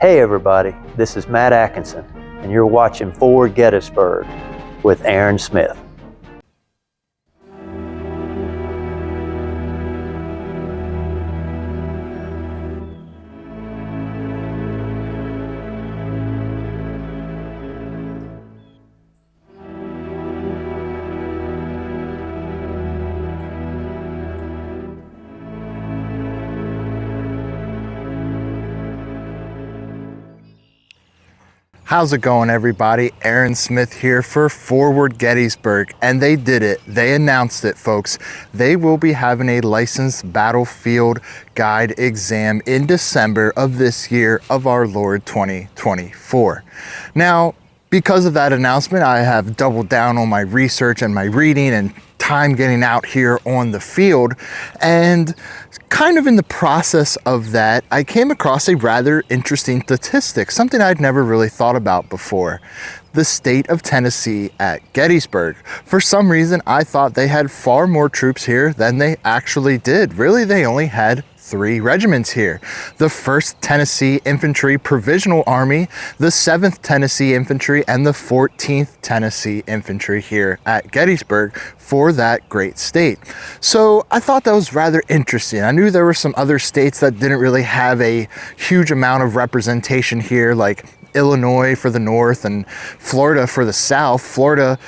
Hey everybody, this is Matt Atkinson, and you're watching Forward Gettysburg with Aaron Smith. How's it going, everybody? Aaron Smith here for Forward Gettysburg, and they did it. They announced it, folks. They will be having a licensed battlefield guide exam in December of this year of our Lord 2024. Now, because of that announcement, I have doubled down on my research and my reading and time getting out here on the field, and kind of in the process of that, I came across a rather interesting statistic, something I'd never really thought about before. The state of Tennessee at Gettysburg. For some reason, I thought they had far more troops here than they actually did. Really, they only had 3 regiments here. The 1st Tennessee Infantry Provisional Army, the 7th Tennessee Infantry, and the 14th Tennessee Infantry here at Gettysburg for that great state. So I thought that was rather interesting. I knew there were some other states that didn't really have a huge amount of representation here, like Illinois for the north and Florida for the south. Florida,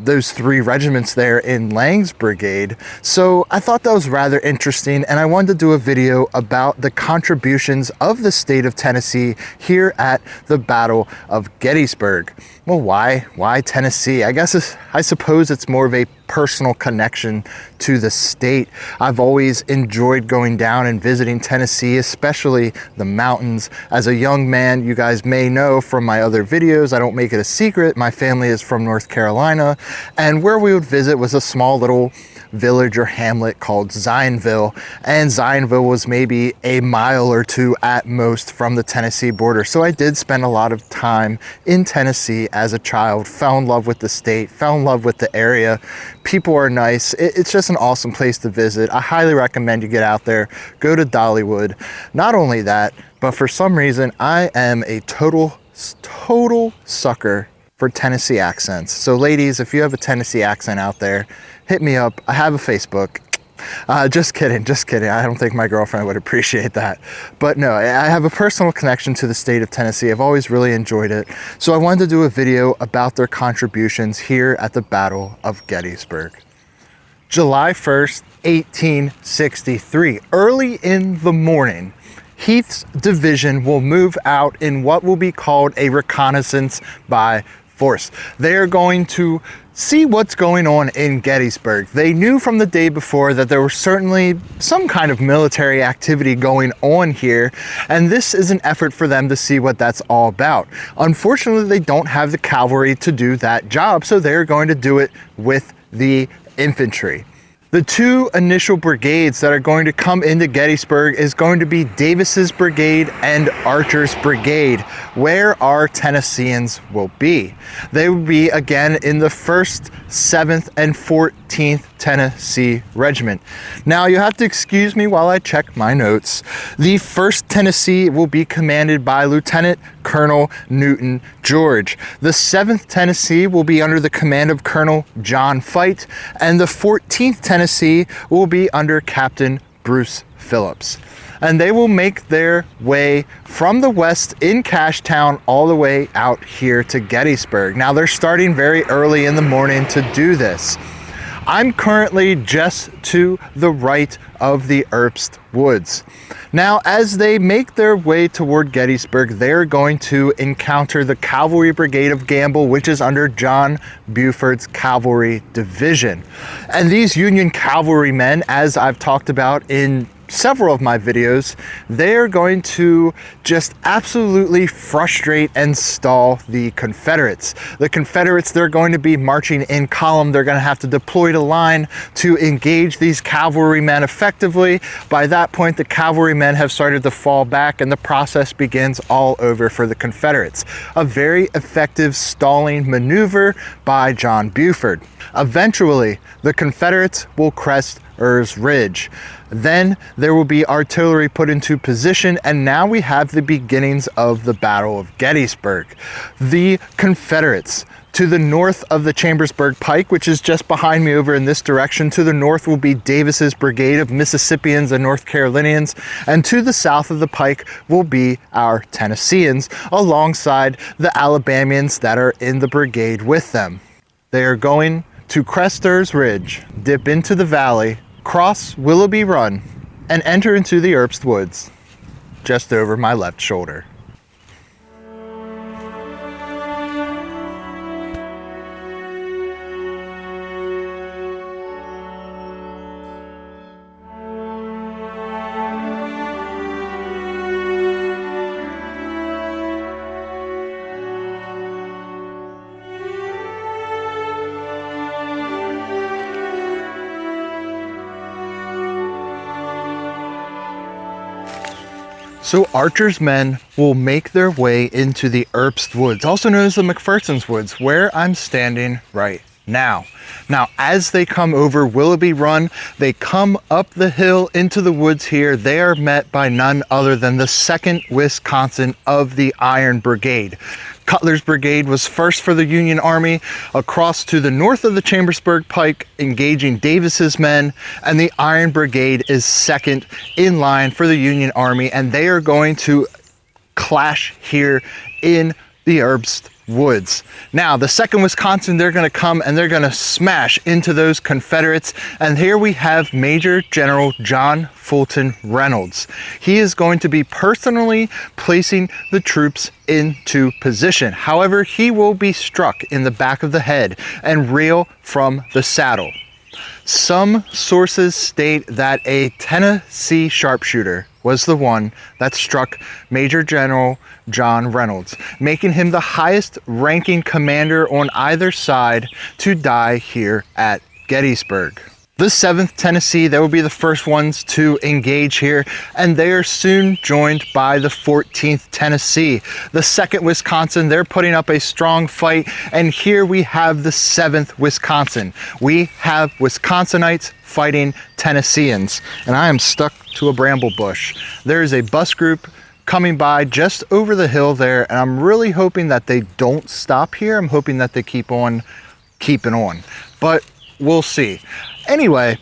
those 3 regiments there in Lang's brigade. So I thought that was rather interesting, and I wanted to do a video about the contributions of the state of Tennessee here at the Battle of Gettysburg. Well, why Tennessee? I suppose it's more of a personal connection to the state. I've always enjoyed going down and visiting Tennessee, especially the mountains. As a young man, you guys may know from my other videos, I don't make it a secret, my family is from North Carolina, and where we would visit was a small little village or hamlet called Zionville, and Zionville was maybe a mile or 2 at most from the Tennessee border. So I did spend a lot of time in Tennessee as a child, fell in love with the state, fell in love with the area. People are nice. It's just an awesome place to visit. I highly recommend you get out there, go to Dollywood. Not only that, but for some reason, I am a total sucker for Tennessee accents. So ladies, if you have a Tennessee accent out there, hit me up. I have a Facebook. Just kidding. I don't think my girlfriend would appreciate that. But no, I have a personal connection to the state of Tennessee. I've always really enjoyed it. So I wanted to do a video about their contributions here at the Battle of Gettysburg. July 1st, 1863, early in the morning, Heath's division will move out in what will be called a reconnaissance by force. They are going to see what's going on in Gettysburg. They knew from the day before that there was certainly some kind of military activity going on here, and this is an effort for them to see what that's all about. Unfortunately, they don't have the cavalry to do that job, so they're going to do it with the infantry. The 2 initial brigades that are going to come into Gettysburg is going to be Davis's brigade and Archer's brigade, where our Tennesseans will be. They will be again in the 1st, 7th, and 14th Tennessee Regiment. Now you have to excuse me while I check my notes. The 1st Tennessee will be commanded by Lieutenant Colonel Newton George. The 7th Tennessee will be under the command of Colonel John Fight, and the 14th Tennessee will be under Captain Bruce Phillips. And they will make their way from the west in Cashtown all the way out here to Gettysburg. Now they're starting very early in the morning to do this. I'm currently just to the right of the Herbst Woods. Now, as they make their way toward Gettysburg, they're going to encounter the Cavalry Brigade of Gamble, which is under John Buford's Cavalry Division. And these Union cavalrymen, as I've talked about in several of my videos, they are going to just absolutely frustrate and stall the Confederates. The Confederates, they're going to be marching in column. They're going to have to deploy to line to engage these cavalrymen effectively. By that point, the cavalrymen have started to fall back, and the process begins all over for the Confederates. A very effective stalling maneuver by John Buford. Eventually, the Confederates will crest Erd's Ridge. Then there will be artillery put into position, and now we have the beginnings of the Battle of Gettysburg. The Confederates, to the north of the Chambersburg Pike, which is just behind me over in this direction, to the north will be Davis's brigade of Mississippians and North Carolinians, and to the south of the Pike will be our Tennesseans, alongside the Alabamians that are in the brigade with them. They are going to Crestor's Ridge, dip into the valley, cross Willoughby Run, and enter into the Herbst Woods, just over my left shoulder. So Archer's men will make their way into the Herbst Woods, also known as the McPherson's Woods, where I'm standing right now. Now, as they come over Willoughby Run, they come up the hill into the woods here. They are met by none other than the 2nd Wisconsin of the Iron Brigade. Cutler's brigade was first for the Union Army, across to the north of the Chambersburg Pike, engaging Davis's men, and the Iron Brigade is second in line for the Union Army, and they are going to clash here in the Herbst Woods. Now, the 2nd Wisconsin, they're going to come and they're going to smash into those Confederates, and here we have Major General John Fulton Reynolds. He is going to be personally placing the troops into position. However, he will be struck in the back of the head and reel from the saddle. Some sources state that a Tennessee sharpshooter was the one that struck Major General John Reynolds, making him the highest ranking commander on either side to die here at Gettysburg. The 7th Tennessee, they will be the first ones to engage here, and they are soon joined by the 14th Tennessee. The 2nd Wisconsin, they're putting up a strong fight, and here we have the 7th Wisconsin. We have Wisconsinites fighting Tennesseans, and I am stuck to a bramble bush. There is a bus group coming by just over the hill there, and I'm really hoping that they don't stop here. I'm hoping that they keep on keeping on, but we'll see. Anyway,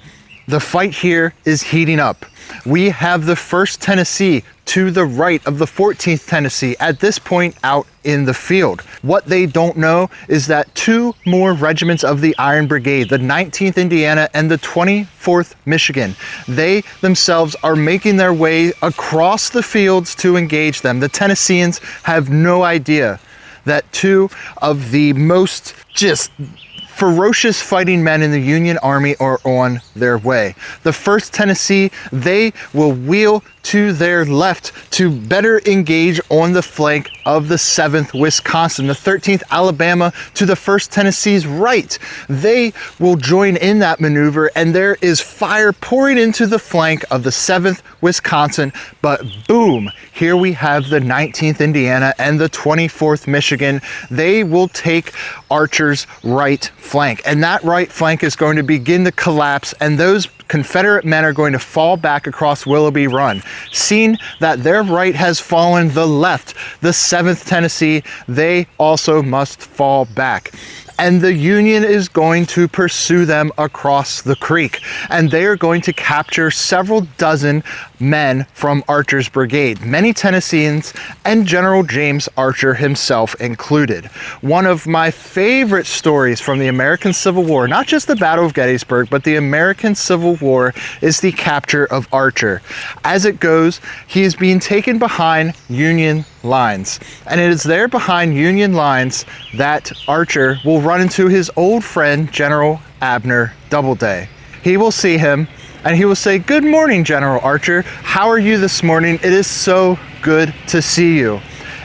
the fight here is heating up. We have the 1st Tennessee to the right of the 14th Tennessee at this point out in the field. What they don't know is that 2 more regiments of the Iron Brigade, the 19th Indiana and the 24th Michigan, they themselves are making their way across the fields to engage them. The Tennesseans have no idea that 2 of the most just ferocious fighting men in the Union Army are on their way. The 1st Tennessee, they will wheel to their left to better engage on the flank of the 7th Wisconsin. The 13th Alabama to the 1st Tennessee's right. They will join in that maneuver, and there is fire pouring into the flank of the 7th Wisconsin, but boom, here we have the 19th Indiana and the 24th Michigan. They will take Archer's right flank, and that right flank is going to begin to collapse, and those Confederate men are going to fall back across Willoughby Run. Seeing that their right has fallen, the left, the 7th Tennessee, they also must fall back. And the Union is going to pursue them across the creek, and they are going to capture several dozen men from Archer's brigade, many Tennesseans and General James Archer himself included. One of my favorite stories from the American Civil War, not just the Battle of Gettysburg, but the American Civil War, is the capture of Archer. As it goes, he is being taken behind Union lines, and it is there behind Union lines that Archer will run into his old friend General Abner Doubleday. He will see him and he will say, "Good morning, General Archer. How are you this morning? It is so good to see you."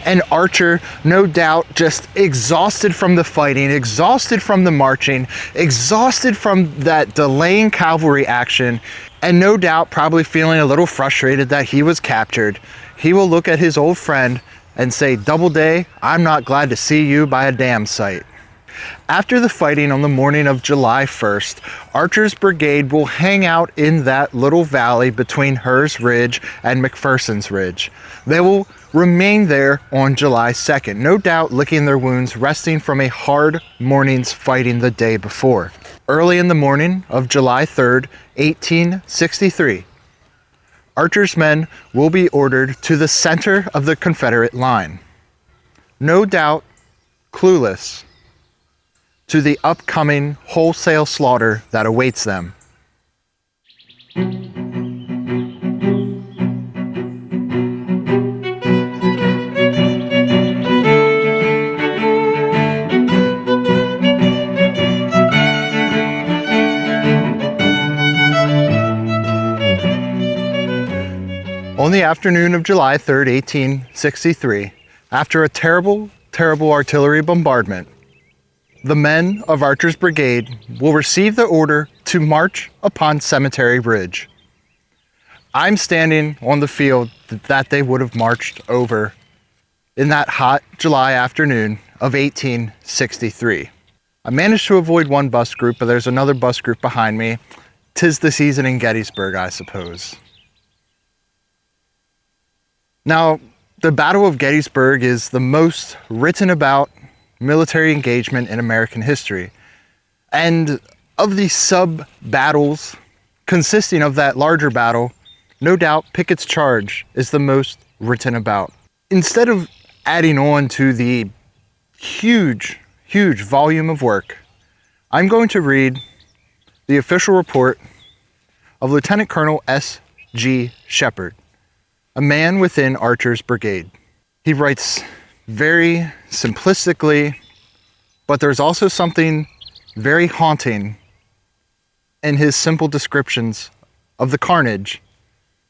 And Archer, no doubt, just exhausted from the fighting, exhausted from the marching, exhausted from that delaying cavalry action, and no doubt probably feeling a little frustrated that he was captured, he will look at his old friend and say, "Doubleday, I'm not glad to see you by a damn sight." After the fighting on the morning of July 1st, Archer's brigade will hang out in that little valley between Herbst Ridge and McPherson's Ridge. They will remain there on July 2nd, no doubt licking their wounds, resting from a hard morning's fighting the day before. Early in the morning of July 3rd, 1863, Archer's men will be ordered to the center of the Confederate line, no doubt clueless to the upcoming wholesale slaughter that awaits them. On the afternoon of July 3rd, 1863, after a terrible artillery bombardment, the men of Archer's brigade will receive the order to march upon Cemetery Ridge. I'm standing on the field that they would have marched over in that hot July afternoon of 1863. I managed to avoid one bus group, but there's another bus group behind me. 'Tis the season in Gettysburg, I suppose. Now, the Battle of Gettysburg is the most written about military engagement in American history. And of the sub-battles consisting of that larger battle, no doubt Pickett's Charge is the most written about. Instead of adding on to the huge volume of work, I'm going to read the official report of Lieutenant Colonel S.G. Shephard, a man within Archer's brigade. He writes very simplistically, but there's also something very haunting in his simple descriptions of the carnage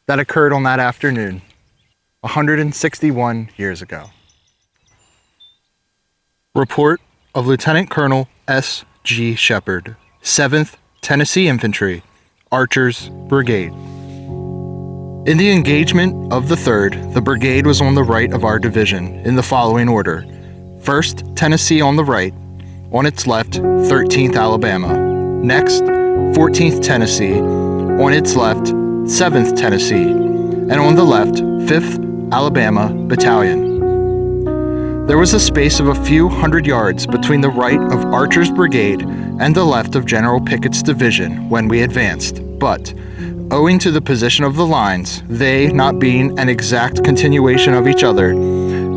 that occurred on that afternoon 161 years ago. Report of Lieutenant Colonel S.G. Shephard, 7th Tennessee Infantry, Archer's Brigade. In the engagement of the 3rd, the brigade was on the right of our division in the following order: 1st Tennessee on the right, on its left 13th Alabama, next 14th Tennessee, on its left 7th Tennessee, and on the left 5th Alabama Battalion. There was a space of a few hundred yards between the right of Archer's brigade and the left of General Pickett's division when we advanced, but owing to the position of the lines, they not being an exact continuation of each other,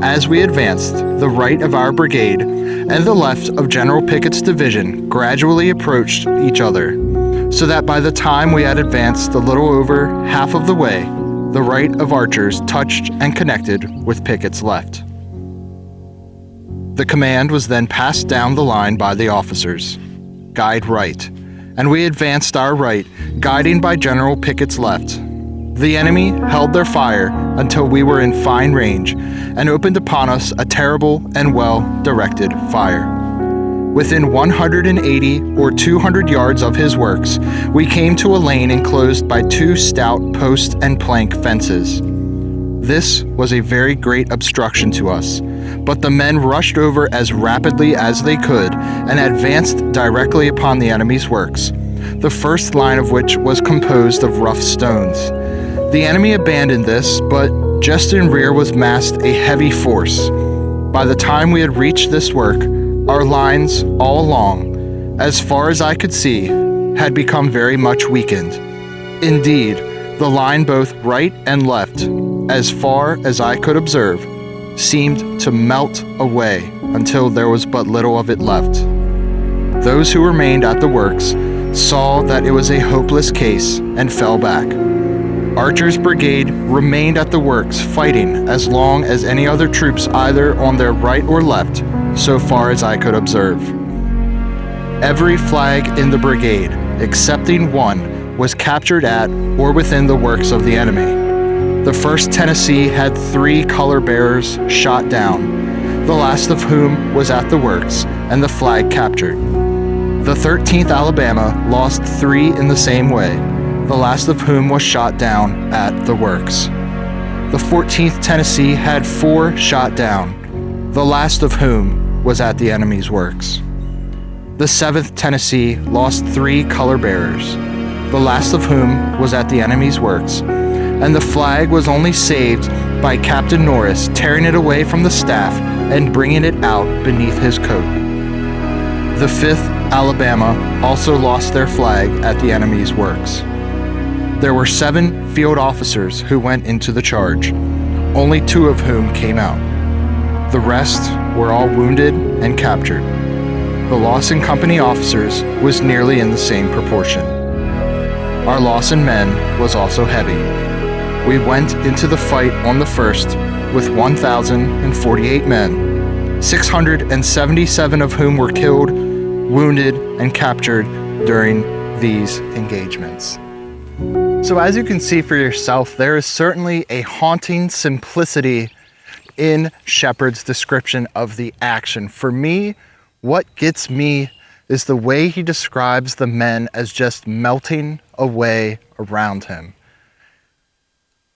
as we advanced, the right of our brigade and the left of General Pickett's division gradually approached each other, so that by the time we had advanced a little over half of the way, the right of Archer's touched and connected with Pickett's left. The command was then passed down the line by the officers. Guide right. And we advanced our right, guiding by General Pickett's left. The enemy held their fire until we were in fine range and opened upon us a terrible and well-directed fire. Within 180 or 200 yards of his works, we came to a lane enclosed by 2 stout post and plank fences. This was a very great obstruction to us, but the men rushed over as rapidly as they could and advanced directly upon the enemy's works, the first line of which was composed of rough stones. The enemy abandoned this, but just in rear was massed a heavy force. By the time we had reached this work, our lines all along, as far as I could see, had become very much weakened. Indeed, the line both right and left, as far as I could observe, seemed to melt away until there was but little of it left. Those who remained at the works saw that it was a hopeless case and fell back. Archer's brigade remained at the works fighting as long as any other troops either on their right or left, so far as I could observe. Every flag in the brigade, excepting one, was captured at or within the works of the enemy. The 1st Tennessee had 3 color bearers shot down, the last of whom was at the works and the flag captured. The 13th Alabama lost 3 in the same way, the last of whom was shot down at the works. The 14th Tennessee had 4 shot down, the last of whom was at the enemy's works. the 7th Tennessee lost 3 color bearers, the last of whom was at the enemy's works, and the flag was only saved by Captain Norris tearing it away from the staff and bringing it out beneath his coat. The 5th Alabama also lost their flag at the enemy's works. There were 7 field officers who went into the charge, only 2 of whom came out. The rest were all wounded and captured. The loss in company officers was nearly in the same proportion. Our loss in men was also heavy. We went into the fight on the 1st with 1,048 men, 677 of whom were killed, wounded, and captured during these engagements. So as you can see for yourself, there is certainly a haunting simplicity in Shepards' description of the action. For me, what gets me is the way he describes the men as just melting away around him.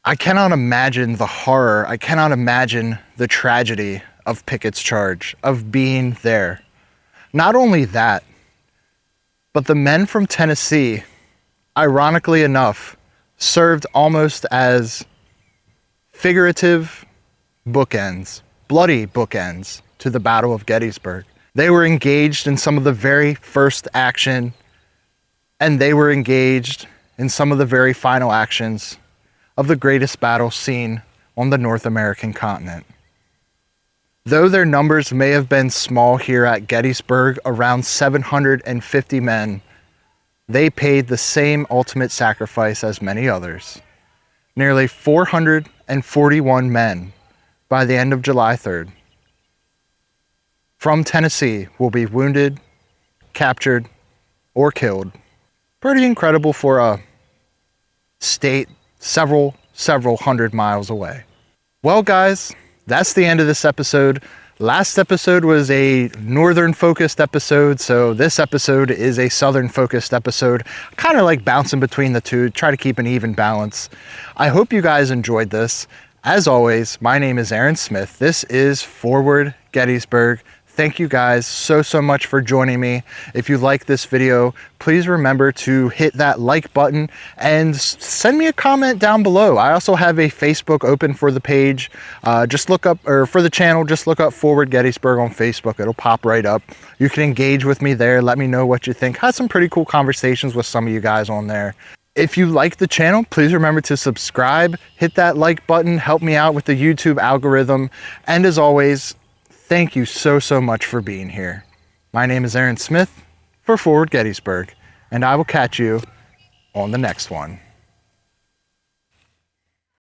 I cannot imagine the horror, I cannot imagine the tragedy of Pickett's charge, of being there. Not only that, but the men from Tennessee, ironically enough, served almost as figurative bookends, bloody bookends to the Battle of Gettysburg. They were engaged in some of the very first action, and they were engaged in some of the very final actions of the greatest battle seen on the North American continent. Though their numbers may have been small here at Gettysburg, around 750 men, they paid the same ultimate sacrifice as many others. Nearly 441 men by the end of July 3rd from Tennessee will be wounded, captured, or killed. Pretty incredible for a state several hundred miles away. Well, guys, that's the end of this episode. Last episode was a northern focused episode, so this episode is a southern focused episode. Kind of like bouncing between the two, try to keep an even balance. I hope you guys enjoyed this. As always, my name is Aaron Smith. This is Forward Gettysburg. Thank you guys so much for joining me. If you like this video, please remember to hit that like button and send me a comment down below. I also have a Facebook open for the page. Just look up, or for the channel, just look up Forward Gettysburg on Facebook. It'll pop right up. You can engage with me there. Let me know what you think. Had some pretty cool conversations with some of you guys on there. If you like the channel, please remember to subscribe, hit that like button, help me out with the YouTube algorithm. And as always, thank you so much for being here. My name is Aaron Smith for Forward Gettysburg, and I will catch you on the next one.